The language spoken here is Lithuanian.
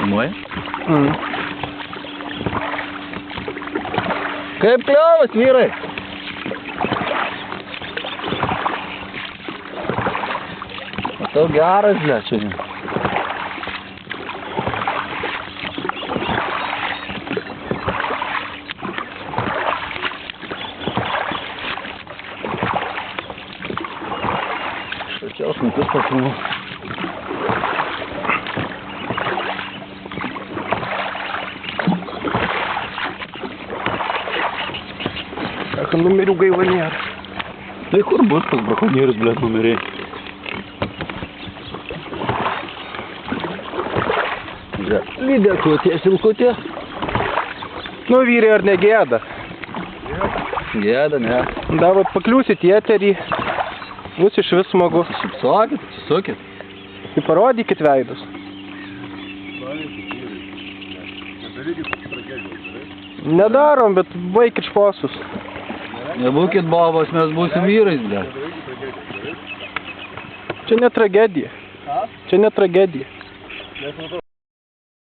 Filmuoji? Kaip kliovas, vyrai? Matau geras, ble, čia. Šačiaus mintis pasinu. Ach, numerių gaila nėra. Tai kur bus tas brakonierius, blėt, numeriai? Lydekutė, silkutė. Nu, vyrai, ar negėda? Gėda, ne. Dabar pakliūsit į eterį. Bus iš vis smagu. Šipsokit, susukit. Tai parodykit veidus. Nedarom, bet baikit šposus. Nebūkit babos, mes būsim vyrais, ble. Čia ne tragedija. Čia ne tragedija.